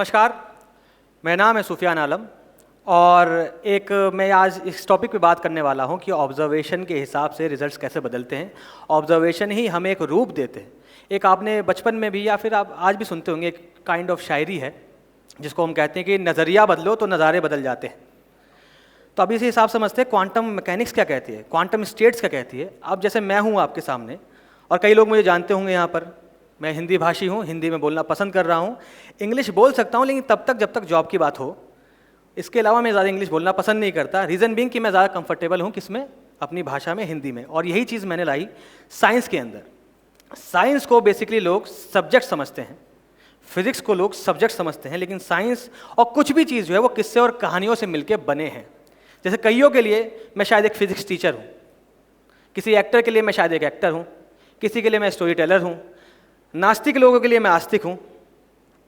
नमस्कार, मेरा नाम है सुफियान आलम और मैं आज इस टॉपिक पे बात करने वाला हूँ कि ऑब्जर्वेशन के हिसाब से रिजल्ट्स कैसे बदलते हैं। ऑब्जर्वेशन ही हमें एक रूप देते हैं। एक आपने बचपन में भी या फिर आप आज भी सुनते होंगे, एक काइंड ऑफ शायरी है जिसको हम कहते हैं कि नज़रिया बदलो तो नज़ारे बदल जाते हैं। तो अभी इसी हिसाब से समझते हैं क्वांटम मैकेनिक्स क्या कहती है, क्वांटम स्टेट्स क्या कहती है। अब जैसे मैं हूँ आपके सामने और कई लोग मुझे जानते होंगे यहाँ पर, मैं हिंदी भाषी हूँ, हिंदी में बोलना पसंद कर रहा हूँ, इंग्लिश बोल सकता हूँ लेकिन तब तक जब तक जॉब की बात हो। इसके अलावा मैं ज़्यादा इंग्लिश बोलना पसंद नहीं करता। रीज़न बीइंग कि मैं ज़्यादा कंफर्टेबल हूँ किसमें, अपनी भाषा में, हिंदी में। और यही चीज़ मैंने लाई साइंस के अंदर। साइंस को बेसिकली लोग सब्जेक्ट समझते हैं, फिजिक्स को लोग सब्जेक्ट समझते हैं, लेकिन साइंस और कुछ भी चीज़ जो है वो किस्से और कहानियों से मिलकर बने हैं। जैसे कईयों के लिए मैं शायद एक फिजिक्स टीचर हूँ, किसी एक्टर के लिए मैं शायद एक एक्टर हूँ, किसी के लिए मैं स्टोरी टेलर हूँ, नास्तिक लोगों के लिए मैं आस्तिक हूँ,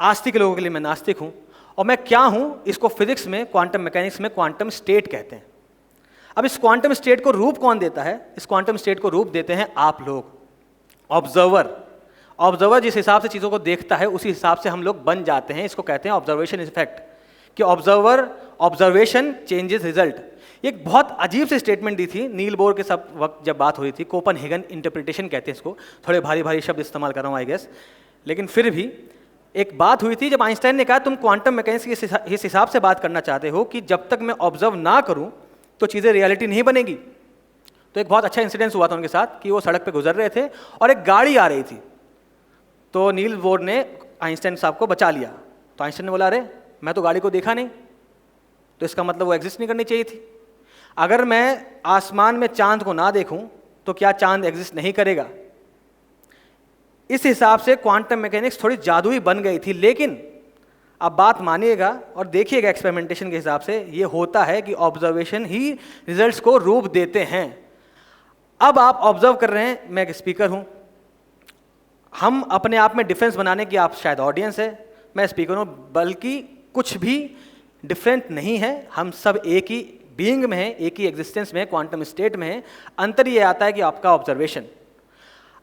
आस्तिक लोगों के लिए मैं नास्तिक हूँ। और मैं क्या हूँ, इसको फिजिक्स में, क्वांटम मैकेनिक्स में क्वांटम स्टेट कहते हैं। अब इस क्वांटम स्टेट को रूप कौन देता है? इस क्वांटम स्टेट को रूप देते हैं आप लोग, ऑब्जर्वर। ऑब्जर्वर जिस हिसाब से चीज़ों को देखता है उसी हिसाब से हम लोग बन जाते हैं। इसको कहते हैं ऑब्जर्वेशन इफेक्ट, कि ऑब्जर्वेशन चेंजेस रिजल्ट। एक बहुत अजीब सी स्टेटमेंट दी थी नील बोर के सब वक्त जब बात हो रही थी। कोपनहेगन इंटरप्रिटेशन कहते हैं इसको, थोड़े भारी भारी शब्द इस्तेमाल कर रहा हूँ आई गेस, लेकिन फिर भी एक बात हुई थी जब आइंस्टाइन ने कहा तुम क्वांटम मैकेनिक्स के इस हिसाब से बात करना चाहते हो कि जब तक मैं ऑब्जर्व ना करूं तो चीज़ें रियलिटी नहीं बनेगी। तो एक बहुत अच्छा इंसिडेंस हुआ था उनके साथ कि वो सड़क पे गुजर रहे थे और एक गाड़ी आ रही थी, तो नील बोर ने आइंस्टाइन साहब को बचा लिया। तो आइंस्टाइन ने बोला, अरे मैं तो गाड़ी को देखा नहीं, तो इसका मतलब वो एग्जिस्ट नहीं करनी चाहिए थी। अगर मैं आसमान में चांद को ना देखूं तो क्या चांद एग्जिस्ट नहीं करेगा? इस हिसाब से क्वांटम मैकेनिक्स थोड़ी जादुई बन गई थी। लेकिन अब बात मानिएगा और देखिएगा, एक्सपेरिमेंटेशन के हिसाब से ये होता है कि ऑब्जर्वेशन ही रिजल्ट्स को रूप देते हैं। अब आप ऑब्जर्व कर रहे हैं, मैं एक स्पीकर हूं, हम अपने आप में डिफरेंस बनाने की आप शायद ऑडियंस है, मैं स्पीकर हूं, बल्कि कुछ भी डिफरेंट नहीं है। हम सब एक ही बीइंग में है, एक ही एग्जिस्टेंस में है, क्वांटम स्टेट में है। अंतर ये आता है कि आपका ऑब्जर्वेशन।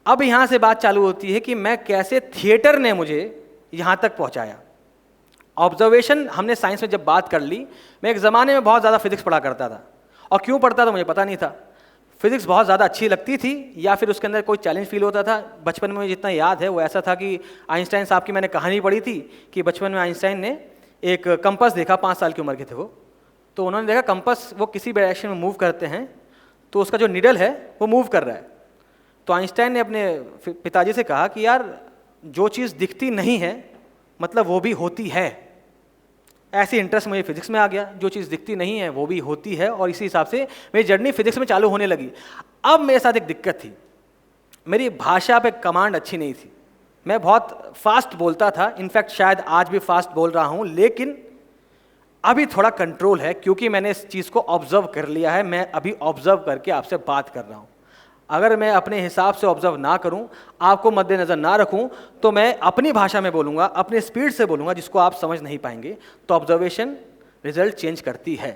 अब यहाँ से बात चालू होती है कि मैं कैसे, थिएटर ने मुझे यहाँ तक पहुँचाया। ऑब्जर्वेशन हमने साइंस में जब बात कर ली, मैं एक ज़माने में बहुत ज़्यादा फिजिक्स पढ़ा करता था, और क्यों पढ़ता था मुझे पता नहीं था। फिजिक्स बहुत ज़्यादा अच्छी लगती थी या फिर उसके अंदर कोई चैलेंज फील होता था। बचपन में मुझे जितना याद है वो ऐसा था कि आइंस्टाइन साहब की मैंने कहानी पढ़ी थी कि बचपन में आइंस्टाइन ने एक कंपास देखा, 5 साल की उम्र के थे वो। तो उन्होंने देखा कंपास वो किसी भी डायरेक्शन में मूव करते हैं तो उसका जो निडल है वो मूव कर रहा है। तो आइंस्टाइन ने अपने पिताजी से कहा कि यार, जो चीज़ दिखती नहीं है मतलब वो भी होती है। ऐसी इंटरेस्ट मुझे फिजिक्स में आ गया, जो चीज़ दिखती नहीं है वो भी होती है, और इसी हिसाब से मेरी जर्नी फिजिक्स में चालू होने लगी। अब मेरे साथ एक दिक्कत थी, मेरी भाषा पे कमांड अच्छी नहीं थी। मैं बहुत फास्ट बोलता था, इनफैक्ट शायद आज भी फास्ट बोल रहा हूँ, लेकिन अभी थोड़ा कंट्रोल है क्योंकि मैंने इस चीज़ को ऑब्जर्व कर लिया है। मैं अभी ऑब्जर्व करके आपसे बात कर रहा हूँ। अगर मैं अपने हिसाब से ऑब्जर्व ना करूं, आपको मद्देनज़र ना रखूं, तो मैं अपनी भाषा में बोलूँगा, अपने स्पीड से बोलूँगा जिसको आप समझ नहीं पाएंगे। तो ऑब्जर्वेशन रिजल्ट चेंज करती है।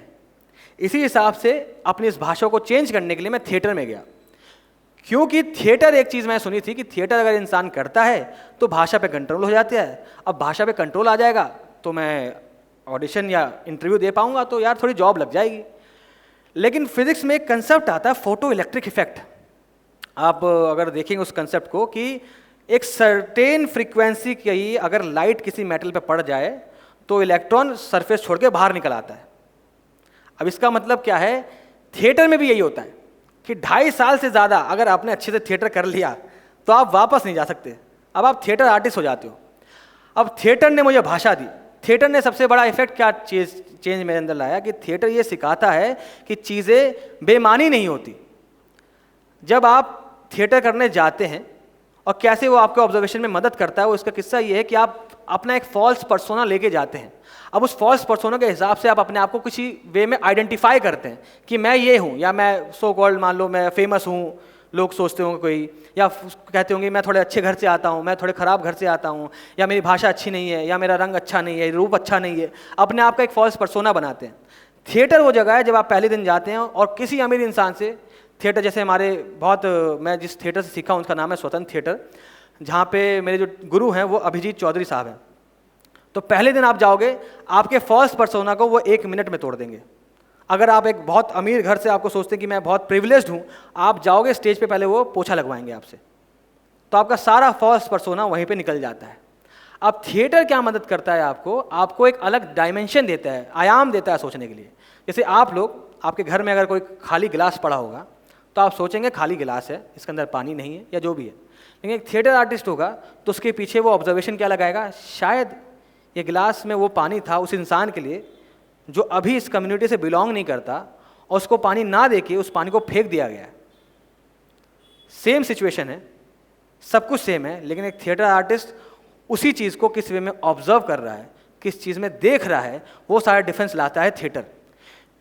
इसी हिसाब से अपनी इस भाषा को चेंज करने के लिए मैं थिएटर में गया, क्योंकि थिएटर, एक चीज़ मैं सुनी थी कि थिएटर अगर इंसान करता है तो भाषा पे कंट्रोल हो जाता है। अब भाषा पे कंट्रोल आ जाएगा तो मैं ऑडिशन या इंटरव्यू दे पाऊँगा, तो यार थोड़ी जॉब लग जाएगी। लेकिन फिजिक्स में एक कंसेप्ट आता है फोटो इलेक्ट्रिक इफेक्ट। आप अगर देखेंगे उस कंसेप्ट को कि एक सर्टेन फ्रीक्वेंसी की अगर लाइट किसी मेटल पे पड़ जाए तो इलेक्ट्रॉन सरफेस छोड़ के बाहर निकल आता है। अब इसका मतलब क्या है, थिएटर में भी यही होता है कि 2.5 साल से ज़्यादा अगर आपने अच्छे से थिएटर कर लिया तो आप वापस नहीं जा सकते। अब आप थिएटर आर्टिस्ट हो जाते हो। अब थिएटर ने मुझे भाषा दी। थिएटर ने सबसे बड़ा इफेक्ट क्या चेंज मेरे अंदर लाया कि थिएटर ये सिखाता है कि चीज़ें बेमानी नहीं होती। जब आप थिएटर करने जाते हैं और कैसे वो आपके ऑब्जर्वेशन में मदद करता है, वो इसका किस्सा ये है कि आप अपना एक फॉल्स पर्सोना लेके जाते हैं। अब उस फॉल्स पर्सोना के हिसाब से आप अपने आप को किसी वे में आइडेंटिफाई करते हैं कि मैं ये हूँ, या मैं सो कॉल्ड, मान लो मैं फेमस हूँ, लोग सोचते होंगे कोई, या कहते होंगे मैं थोड़े अच्छे घर से आता हूँ, मैं थोड़े ख़राब घर से आता हूँ, या मेरी भाषा अच्छी नहीं है, या मेरा रंग अच्छा नहीं है, रूप अच्छा नहीं है। अपने आप का एक फॉल्स पर्सोना बनाते हैं। थिएटर वो जगह है जब आप पहले दिन जाते हैं और किसी अमीर इंसान से, थिएटर जैसे हमारे बहुत, मैं जिस थिएटर से सीखा हूँ उसका नाम है स्वतंत्र थिएटर, जहाँ पे मेरे जो गुरु हैं वो अभिजीत चौधरी साहब हैं। तो पहले दिन आप जाओगे, आपके फर्स्ट पर्सोना को वो 1 मिनट में तोड़ देंगे। अगर आप एक बहुत अमीर घर से आपको सोचते हैं कि मैं बहुत प्रिविलेज्ड हूँ, आप जाओगे स्टेज पे, पहले वो पोछा लगवाएंगे आपसे, तो आपका सारा फर्स्ट पर्सोना वहीं पे निकल जाता है। अब थिएटर क्या मदद करता है आपको एक अलग डायमेंशन देता है, आयाम देता है सोचने के लिए। जैसे आप लोग, आपके घर में अगर कोई खाली गिलास पड़ा होगा तो आप सोचेंगे खाली गिलास है, इसके अंदर पानी नहीं है या जो भी है। लेकिन एक थिएटर आर्टिस्ट होगा तो उसके पीछे वो ऑब्जर्वेशन क्या लगाएगा, शायद ये गिलास में वो पानी था उस इंसान के लिए जो अभी इस कम्युनिटी से बिलोंग नहीं करता, और उसको पानी ना देके उस पानी को फेंक दिया गया है। सेम सिचुएशन है, सब कुछ सेम है, लेकिन एक थिएटर आर्टिस्ट उसी चीज़ को किस वे में ऑब्जर्व कर रहा है, किस चीज़ में देख रहा है, वो सारा डिफरेंस लाता है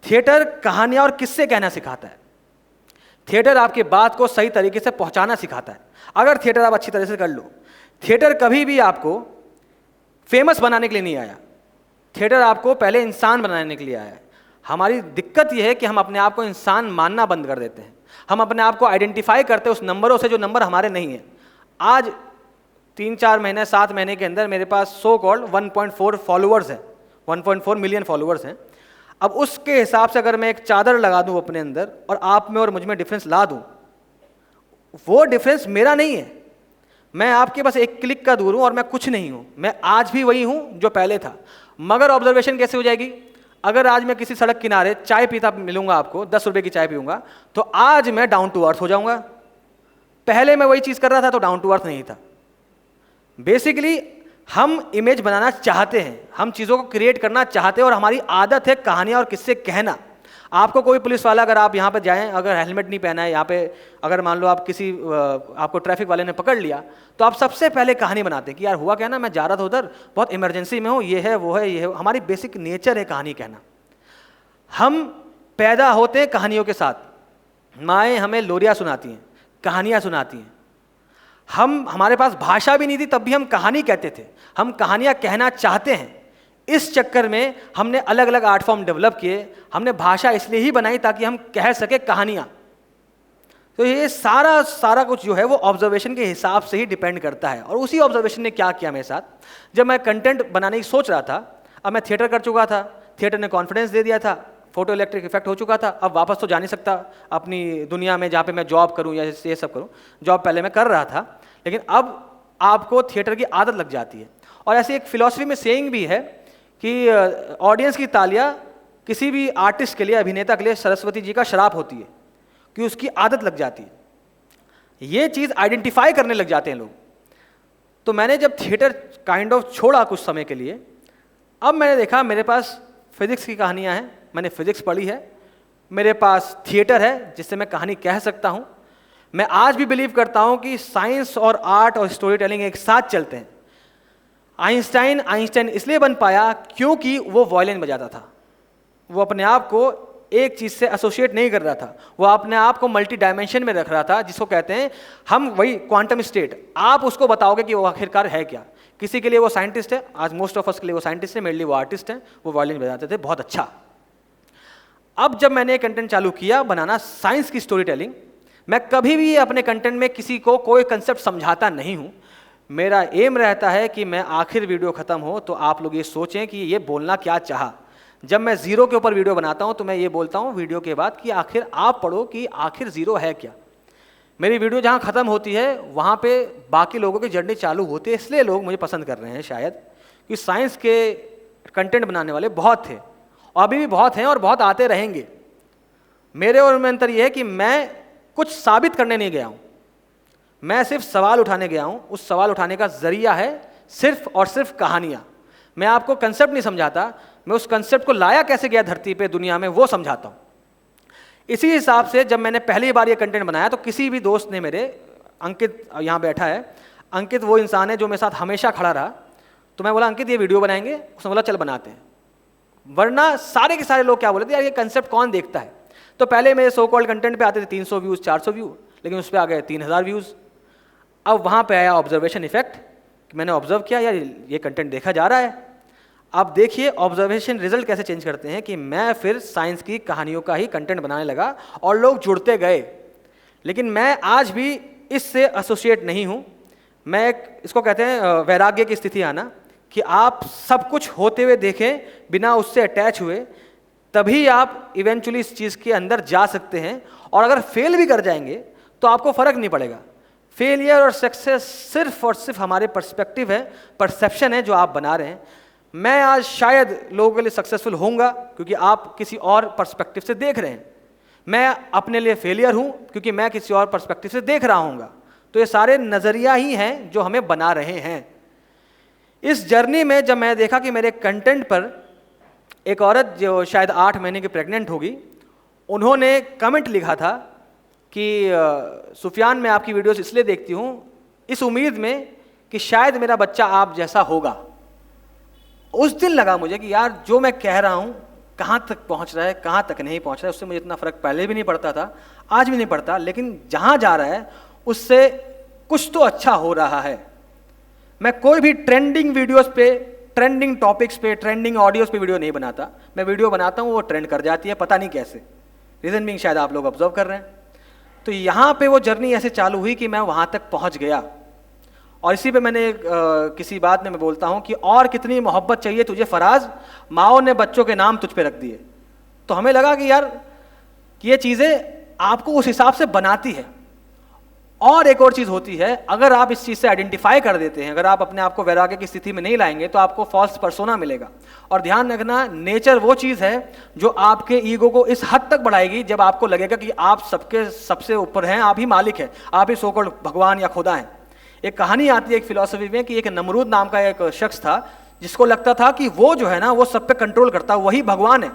थिएटर कहानियाँ और किस्से कहना सिखाता है। थिएटर आपकी बात को सही तरीके से पहुंचाना सिखाता है। अगर थिएटर आप अच्छी तरह से कर लो, थिएटर कभी भी आपको फेमस बनाने के लिए नहीं आया, थिएटर आपको पहले इंसान बनाने के लिए आया है। हमारी दिक्कत यह है कि हम अपने आप को इंसान मानना बंद कर देते हैं। हम अपने आप को आइडेंटिफाई करते हैं उस नंबरों से जो नंबर हमारे नहीं है। आज 3-4 महीने 7 महीने के अंदर मेरे पास सो कॉल्ड 1.4 फॉलोअर्स हैं, 1.4 मिलियन फॉलोअर्स हैं। अब उसके हिसाब से अगर मैं एक चादर लगा दूं अपने अंदर और आप में और मुझ में डिफरेंस ला दूं, वो डिफरेंस मेरा नहीं है। मैं आपके बस एक क्लिक का दूर हूं और मैं कुछ नहीं हूं। मैं आज भी वही हूं जो पहले था। मगर ऑब्जर्वेशन कैसे हो जाएगी? अगर आज मैं किसी सड़क किनारे चाय पीता मिलूंगा आपको, 10 रुपए की चाय पीऊंगा, तो आज मैं डाउन टू अर्थ हो जाऊंगा। पहले मैं वही चीज कर रहा था तो डाउन टू अर्थ नहीं था। बेसिकली हम इमेज बनाना चाहते हैं, हम चीज़ों को क्रिएट करना चाहते हैं, और हमारी आदत है कहानियाँ और किस्से कहना। आपको कोई पुलिस वाला, अगर आप यहाँ पे जाएं, अगर हेलमेट नहीं पहना है यहाँ पे, अगर मान लो आप आपको ट्रैफिक वाले ने पकड़ लिया, तो आप सबसे पहले कहानी बनाते हैं कि यार हुआ क्या ना, मैं जा रहा था उधर, बहुत इमरजेंसी में हूँ, ये है वो है ये है। हमारी बेसिक नेचर है कहानी कहना। हम पैदा होते हैं कहानियों के साथ। माएँ हमें लोरियाँ सुनाती हैं, कहानियाँ सुनाती हैं। हमारे पास भाषा भी नहीं थी, तब भी हम कहानी कहते थे। हम कहानियाँ कहना चाहते हैं। इस चक्कर में हमने अलग अलग आर्ट फॉर्म डेवलप किए। हमने भाषा इसलिए ही बनाई ताकि हम कह सके कहानियाँ। तो ये सारा कुछ जो है वो ऑब्जर्वेशन के हिसाब से ही डिपेंड करता है। और उसी ऑब्जर्वेशन ने क्या किया मेरे साथ, जब मैं कंटेंट बनाने की सोच रहा था, अब मैं थिएटर कर चुका था, थिएटर ने कॉन्फिडेंस दे दिया था, फोटो इलेक्ट्रिक इफेक्ट हो चुका था, अब वापस तो जा नहीं सकता अपनी दुनिया में जहाँ पे मैं जॉब करूँ या ये सब करूँ। जॉब पहले मैं कर रहा था, लेकिन अब आपको थिएटर की आदत लग जाती है। और ऐसी एक फिलॉसफी में सेइंग भी है कि ऑडियंस की तालियां किसी भी आर्टिस्ट के लिए, अभिनेता के लिए सरस्वती जी का श्राप होती है, कि उसकी आदत लग जाती है। ये चीज़ आइडेंटिफाई करने लग जाते हैं लोग। तो मैंने जब थिएटर काइंड ऑफ छोड़ा कुछ समय के लिए, अब मैंने देखा मेरे पास फिजिक्स की कहानियाँ हैं, मैंने फिजिक्स पढ़ी है, मेरे पास थिएटर है जिससे मैं कहानी कह सकता हूँ। मैं आज भी बिलीव करता हूँ कि साइंस और आर्ट और स्टोरी टेलिंग एक साथ चलते हैं। आइंस्टाइन इसलिए बन पाया क्योंकि वो वायलिन बजाता था। वो अपने आप को एक चीज़ से एसोसिएट नहीं कर रहा था, वो अपने आप को मल्टी डायमेंशन में रख रहा था, जिसको कहते हैं हम वही क्वांटम स्टेट। आप उसको बताओगे कि वो आखिरकार है क्या। किसी के लिए वो साइंटिस्ट है, आज मोस्ट ऑफ अस के लिए वो साइंटिस्ट है, मेरे लिए वो आर्टिस्ट हैं। वो वायलिन बजाते थे बहुत अच्छा। अब जब मैंने कंटेंट चालू किया बनाना साइंस की स्टोरी टेलिंग, मैं कभी भी अपने कंटेंट में किसी को कोई कंसेप्ट समझाता नहीं हूँ। मेरा एम रहता है कि मैं आखिर वीडियो ख़त्म हो तो आप लोग ये सोचें कि ये बोलना क्या चाहा। जब मैं ज़ीरो के ऊपर वीडियो बनाता हूँ तो मैं ये बोलता हूँ वीडियो के बाद कि आखिर आप पढ़ो कि आखिर ज़ीरो है क्या। मेरी वीडियो जहाँ ख़त्म होती है वहाँ पे बाकी लोगों की जर्नी चालू होती है, इसलिए लोग मुझे पसंद कर रहे हैं शायद, कि साइंस के कंटेंट बनाने वाले बहुत थे, अभी भी बहुत हैं और बहुत आते रहेंगे। मेरे और में अंतर ये है कि मैं कुछ साबित करने नहीं गया हूँ, मैं सिर्फ सवाल उठाने गया हूँ। उस सवाल उठाने का जरिया है सिर्फ और सिर्फ कहानियाँ। मैं आपको कंसेप्ट नहीं समझाता, मैं उस कंसेप्ट को लाया कैसे गया धरती पे दुनिया में वो समझाता हूँ। इसी हिसाब से जब मैंने पहली बार ये कंटेंट बनाया तो किसी भी दोस्त ने मेरे, अंकित यहाँ बैठा है, अंकित वो इंसान है जो मेरे साथ हमेशा खड़ा रहा, तो मैं बोला अंकित ये वीडियो बनाएंगे, उसने बोला चल बनाते हैं। वरना सारे के सारे लोग क्या बोले थे, यार ये कंसेप्ट कौन देखता है। तो पहले मेरे सो कॉल्ड कंटेंट पे आते थे 300 व्यूज़ 400 व्यू, लेकिन उस पर आ गए 3000 व्यूज़। अब वहाँ पे आया ऑब्जर्वेशन इफेक्ट, कि मैंने ऑब्जर्व किया यार ये कंटेंट देखा जा रहा है। अब देखिए ऑब्जर्वेशन रिजल्ट कैसे चेंज करते हैं, कि मैं फिर साइंस की कहानियों का ही कंटेंट बनाने लगा और लोग जुड़ते गए। लेकिन मैं आज भी इससे एसोसिएट नहीं हूँ। मैं इसको कहते हैं वैराग्य की स्थिति आना, कि आप सब कुछ होते हुए देखें बिना उससे अटैच हुए, तभी आप इवेंचुअली इस चीज़ के अंदर जा सकते हैं। और अगर फेल भी कर जाएंगे तो आपको फ़र्क नहीं पड़ेगा। फेलियर और सक्सेस सिर्फ और सिर्फ हमारे पर्सपेक्टिव है, परसेप्शन है जो आप बना रहे हैं। मैं आज शायद लोगों के लिए सक्सेसफुल होऊंगा क्योंकि आप किसी और पर्सपेक्टिव से देख रहे हैं। मैं अपने लिए फेलियर हूं क्योंकि मैं किसी और पर्सपेक्टिव से देख रहा हूँगा। तो ये सारे नज़रिया ही हैं जो हमें बना रहे हैं। इस जर्नी में जब मैं देखा कि मेरे कंटेंट पर एक औरत जो शायद 8 महीने की प्रेग्नेंट होगी, उन्होंने कमेंट लिखा था कि सुफियान, मैं आपकी वीडियोस इसलिए देखती हूँ इस उम्मीद में कि शायद मेरा बच्चा आप जैसा होगा। उस दिन लगा मुझे कि यार जो मैं कह रहा हूँ कहाँ तक पहुँच रहा है, कहाँ तक नहीं पहुँच रहा है। उससे मुझे इतना फ़र्क पहले भी नहीं पड़ता था, आज भी नहीं पड़ता, लेकिन जहाँ जा रहा है उससे कुछ तो अच्छा हो रहा है। मैं कोई भी ट्रेंडिंग वीडियोस पे, ट्रेंडिंग टॉपिक्स पे, ट्रेंडिंग ऑडियोस पे वीडियो नहीं बनाता। मैं वीडियो बनाता हूँ वो ट्रेंड कर जाती है, पता नहीं कैसे। रीज़न बीइंग शायद आप लोग ऑब्जर्व कर रहे हैं। तो यहाँ पे वो जर्नी ऐसे चालू हुई कि मैं वहाँ तक पहुँच गया। और इसी पे मैंने किसी बात में मैं बोलता हूँ कि और कितनी मोहब्बत चाहिए तुझे फराज, माओ ने बच्चों के नाम तुझ पे रख दिए। तो हमें लगा कि यार कि ये चीज़ें आपको उस हिसाब से बनाती है। और एक और चीज़ होती है, अगर आप इस चीज़ से आइडेंटिफाई कर देते हैं, अगर आप अपने आप को वैराग्य की स्थिति में नहीं लाएंगे तो आपको फॉल्स पर्सोना मिलेगा। और ध्यान रखना, नेचर वो चीज़ है जो आपके ईगो को इस हद तक बढ़ाएगी जब आपको लगेगा कि आप सबके सबसे ऊपर हैं, आप ही मालिक हैं, आप ही सो कॉल्ड भगवान या खुदा हैं। एक कहानी आती है एक फिलॉसफी में कि एक नमरूद नाम का एक शख्स था जिसको लगता था कि वो जो है ना वो सब पे कंट्रोल करता, वही भगवान है।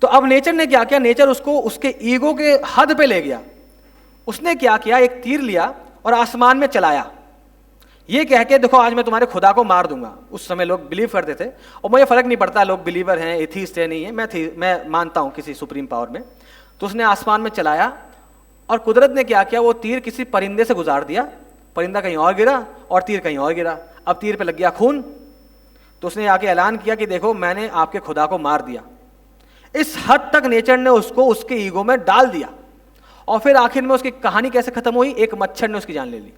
तो अब नेचर ने क्या किया, नेचर उसको उसके ईगो के हद पे ले गया। उसने क्या किया, एक तीर लिया और आसमान में चलाया, ये कह के देखो आज मैं तुम्हारे खुदा को मार दूंगा। उस समय लोग बिलीव करते थे, और मुझे फर्क नहीं पड़ता लोग बिलीवर हैं, एथीस्ट है, नहीं है, मैं मानता हूं किसी सुप्रीम पावर में। तो उसने आसमान में चलाया और कुदरत ने क्या किया, वो तीर किसी परिंदे से गुजार दिया। परिंदा कहीं और गिरा और तीर कहीं और गिरा। अब तीर पे लग गया खून। तो उसने आके ऐलान किया कि देखो मैंने आपके खुदा को मार दिया। इस हद तक नेचर ने उसको उसके ईगो में डाल दिया। और फिर आखिर में उसकी कहानी कैसे खत्म हुई, एक मच्छर ने उसकी जान ले ली।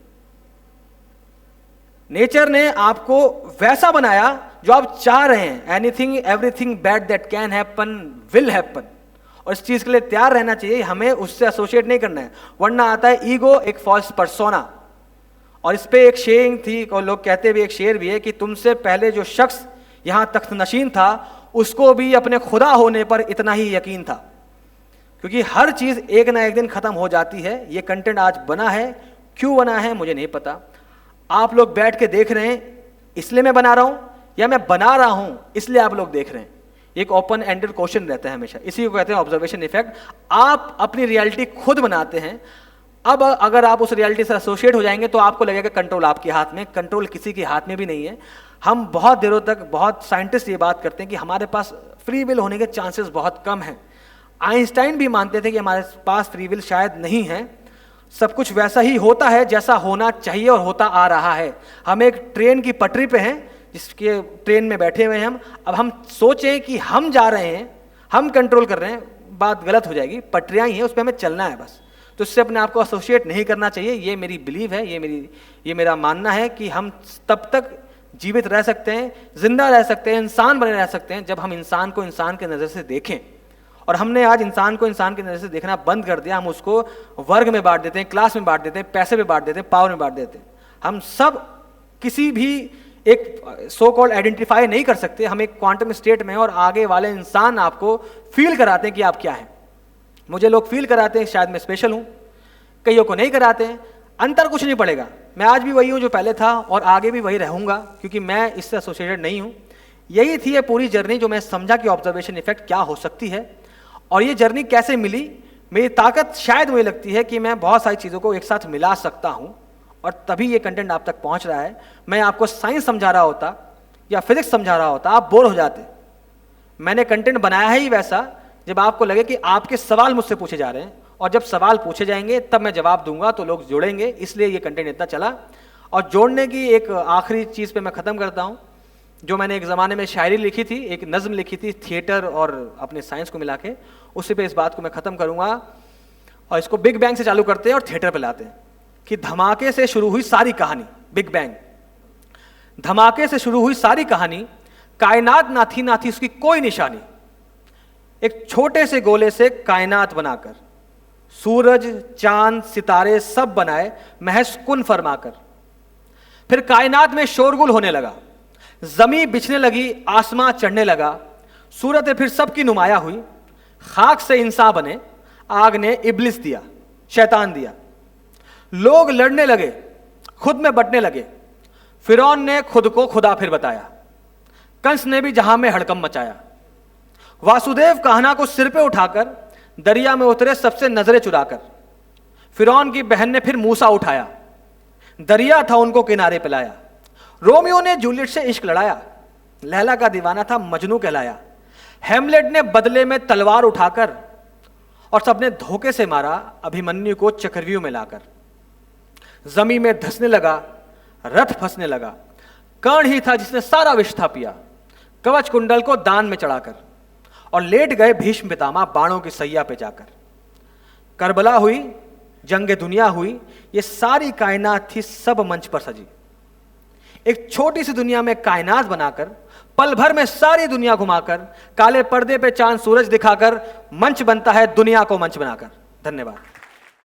नेचर ने आपको वैसा बनाया जो आप चाह रहे हैं। Anything everything bad that can happen will happen. और इस चीज के लिए तैयार रहना चाहिए, हमें उससे एसोसिएट नहीं करना है, वरना आता है ईगो, एक फॉल्स पर्सोना। और इस पे एक शेयरिंग थी और लोग कहते भी, एक शेर भी है कि तुमसे पहले जो शख्स यहां तख्त नशीन था उसको भी अपने खुदा होने पर इतना ही यकीन था। क्योंकि हर चीज एक ना एक दिन खत्म हो जाती है। ये कंटेंट आज बना है, क्यों बना है मुझे नहीं पता। आप लोग बैठ के देख रहे हैं इसलिए मैं बना रहा हूं, या मैं बना रहा हूं इसलिए आप लोग देख रहे हैं। एक ओपन एंडेड क्वेश्चन रहता है हमेशा, इसी को कहते हैं ऑब्जर्वेशन इफेक्ट। आप अपनी रियलिटी खुद बनाते हैं। अब अगर आप उस रियलिटी से एसोसिएट हो जाएंगे तो आपको लगेगा कंट्रोल आपके हाथ में। कंट्रोल किसी के हाथ में भी नहीं है। हम बहुत देरों तक, बहुत साइंटिस्ट ये बात करते हैं कि हमारे पास फ्री विल होने के चांसेस बहुत कम हैं। आइंस्टाइन भी मानते थे कि हमारे पास फ्री विल शायद नहीं है, सब कुछ वैसा ही होता है जैसा होना चाहिए और होता आ रहा है। हम एक ट्रेन की पटरी पे हैं, जिसके ट्रेन में बैठे हुए हैं हम। अब हम सोचें कि हम जा रहे हैं, हम कंट्रोल कर रहे हैं, बात गलत हो जाएगी। पटरियाँ ही हैं, उस पर हमें चलना है बस। तो इससे अपने आप को एसोसिएट नहीं करना चाहिए। ये मेरी बिलीव है, ये मेरा मानना है कि हम तब तक जीवित रह सकते हैं, जिंदा रह सकते हैं, इंसान बने रह सकते हैं जब हम इंसान को इंसान के नज़र से देखें। और हमने आज इंसान को इंसान की नज़र से देखना बंद कर दिया। हम उसको वर्ग में बांट देते हैं, क्लास में बांट देते हैं, पैसे में बांट देते हैं, पावर में बांट देते हैं। हम सब किसी भी एक सो कॉल्ड आइडेंटिफाई नहीं कर सकते। हम एक क्वांटम स्टेट में, और आगे वाले इंसान आपको फील कराते हैं कि आप क्या हैं। मुझे लोग फील कराते हैं शायद मैं स्पेशल हूँ, कईयों को नहीं कराते हैं। अंतर कुछ नहीं पड़ेगा, मैं आज भी वही हूँ जो पहले था और आगे भी वही रहूँगा, क्योंकि मैं इससे एसोसिएटेड नहीं हूँ। यही थी ये पूरी जर्नी जो मैं समझा कि ऑब्जर्वेशन इफेक्ट क्या हो सकती है। और ये जर्नी कैसे मिली, मेरी ताकत शायद मुझे लगती है कि मैं बहुत सारी चीज़ों को एक साथ मिला सकता हूँ, और तभी ये कंटेंट आप तक पहुँच रहा है। मैं आपको साइंस समझा रहा होता या फिजिक्स समझा रहा होता, आप बोर हो जाते। मैंने कंटेंट बनाया है ही वैसा जब आपको लगे कि आपके सवाल मुझसे पूछे जा रहे हैं, और जब सवाल पूछे जाएंगे तब मैं जवाब दूंगा तो लोग जुड़ेंगे। इसलिए ये कंटेंट इतना चला। और जोड़ने की एक आखिरी चीज़ पे मैं ख़त्म करता हूँ, जो मैंने एक ज़माने में शायरी लिखी थी, एक नज़म लिखी थी थिएटर और अपने साइंस को मिला के, उसी पे इस बात को मैं ख़त्म करूँगा। और इसको बिग बैंग से चालू करते हैं और थिएटर पे लाते हैं कि धमाके से शुरू हुई सारी कहानी, बिग बैंग। धमाके से शुरू हुई सारी कहानी, कायनात ना थी उसकी कोई निशानी। एक छोटे से गोले से कायनात बनाकर, सूरज चांद सितारे सब बनाए महज कुन फरमाकर। फिर कायनात में शोरगुल होने लगा, जमी बिछने लगी, आसमां चढ़ने लगा, सूरतें फिर सबकी नुमाया हुई। खाक से इंसान बने, आग ने इब्लिस दिया, शैतान दिया। लोग लड़ने लगे, खुद में बंटने लगे। फिरौन ने खुद को खुदा फिर बताया, कंस ने भी जहां में हड़कंप मचाया। वासुदेव कहना को सिर पे उठाकर दरिया में उतरे सबसे नजरें चुराकर। फिरौन की बहन ने फिर मूसा उठाया, दरिया था उनको किनारे पिलाया। रोमियो ने जूलियट से इश्क लड़ाया, लैला का दीवाना था मजनू कहलाया। हेमलेट ने बदले में तलवार उठाकर, और सबने धोखे से मारा अभिमन्यु को चक्रव्यूह में लाकर। जमीन में धंसने लगा, रथ फंसने लगा। कर्ण ही था जिसने सारा विष था पिया, कवच कुंडल को दान में चढ़ाकर। और लेट गए भीष्म पितामह बाणों की सैया पे जाकर। करबला हुई, जंग दुनिया हुई, ये सारी कायनात थी सब मंच पर सजी। एक छोटी सी दुनिया में कायनात बनाकर, पल भर में सारी दुनिया घुमाकर, काले पर्दे पे चांद सूरज दिखाकर मंच बनता है दुनिया को मंच बनाकर। धन्यवाद।